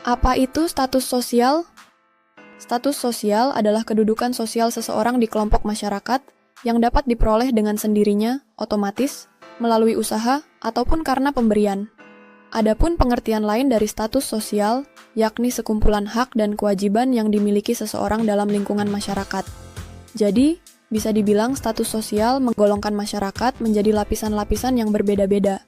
Apa itu status sosial? Status sosial adalah kedudukan sosial seseorang di kelompok masyarakat yang dapat diperoleh dengan sendirinya, otomatis, melalui usaha, ataupun karena pemberian. Adapun pengertian lain dari status sosial, yakni sekumpulan hak dan kewajiban yang dimiliki seseorang dalam lingkungan masyarakat. Jadi, bisa dibilang status sosial menggolongkan masyarakat menjadi lapisan-lapisan yang berbeda-beda,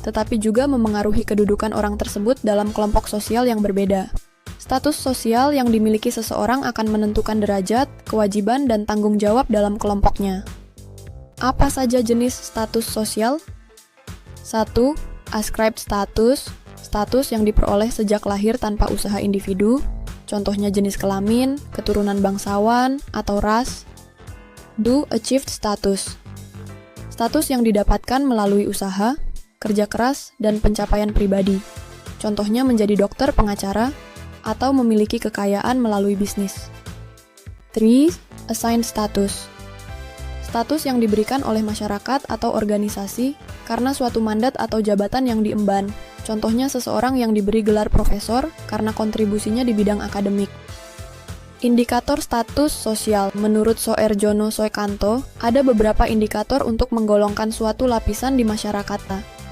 tetapi juga memengaruhi kedudukan orang tersebut dalam kelompok sosial yang berbeda. Status sosial yang dimiliki seseorang akan menentukan derajat, kewajiban, dan tanggung jawab dalam kelompoknya. Apa saja jenis status sosial? 1. Ascribed status, status yang diperoleh sejak lahir tanpa usaha individu, contohnya jenis kelamin, keturunan bangsawan, atau ras. 2. Achieved status, status yang didapatkan melalui usaha, kerja keras, dan pencapaian pribadi, contohnya menjadi dokter pengacara, atau memiliki kekayaan melalui bisnis. 3. Assigned status, status yang diberikan oleh masyarakat atau organisasi karena suatu mandat atau jabatan yang diemban, contohnya seseorang yang diberi gelar profesor karena kontribusinya di bidang akademik. Indikator status sosial. Menurut Soeharjono Soekanto, ada beberapa indikator untuk menggolongkan suatu lapisan di masyarakat.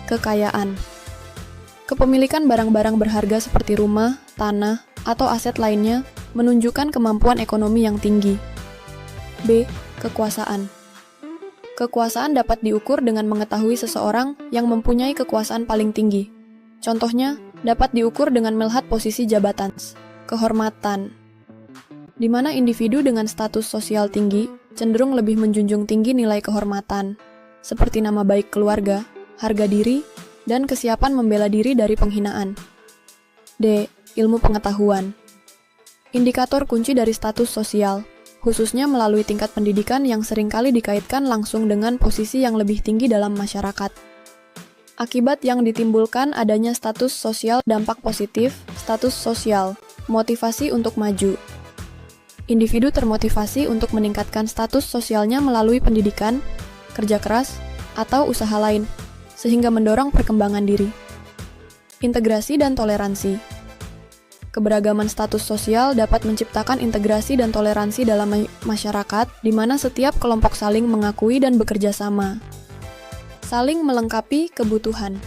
Kekayaan. Kepemilikan barang-barang berharga seperti rumah, tanah, atau aset lainnya menunjukkan kemampuan ekonomi yang tinggi. B. Kekuasaan. Kekuasaan dapat diukur dengan mengetahui seseorang yang mempunyai kekuasaan paling tinggi. Contohnya, dapat diukur dengan melihat posisi jabatan. Kehormatan. Di mana individu dengan status sosial tinggi cenderung lebih menjunjung tinggi nilai kehormatan, seperti nama baik keluarga, harga diri, dan kesiapan membela diri dari penghinaan. D. Ilmu pengetahuan. Indikator kunci dari status sosial, khususnya melalui tingkat pendidikan yang seringkali dikaitkan langsung dengan posisi yang lebih tinggi dalam masyarakat. Akibat yang ditimbulkan adanya status sosial. Dampak positif, status sosial, motivasi untuk maju. Individu termotivasi untuk meningkatkan status sosialnya melalui pendidikan, kerja keras, atau usaha lain, sehingga mendorong perkembangan diri. Integrasi dan toleransi. Keberagaman status sosial dapat menciptakan integrasi dan toleransi dalam masyarakat, di mana setiap kelompok saling mengakui dan bekerja sama. Saling melengkapi kebutuhan.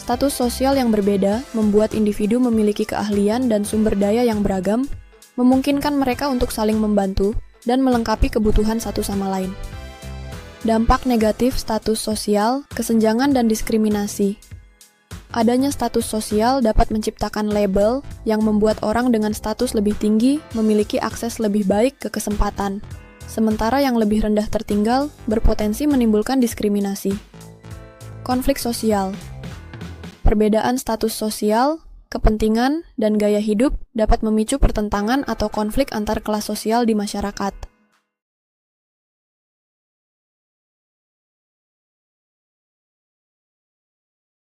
Status sosial yang berbeda membuat individu memiliki keahlian dan sumber daya yang beragam, memungkinkan mereka untuk saling membantu dan melengkapi kebutuhan satu sama lain. Dampak negatif status sosial, kesenjangan dan diskriminasi. Adanya status sosial dapat menciptakan label yang membuat orang dengan status lebih tinggi memiliki akses lebih baik ke kesempatan, sementara yang lebih rendah tertinggal berpotensi menimbulkan diskriminasi. Konflik sosial. Perbedaan status sosial, kepentingan, dan gaya hidup dapat memicu pertentangan atau konflik antar kelas sosial di masyarakat.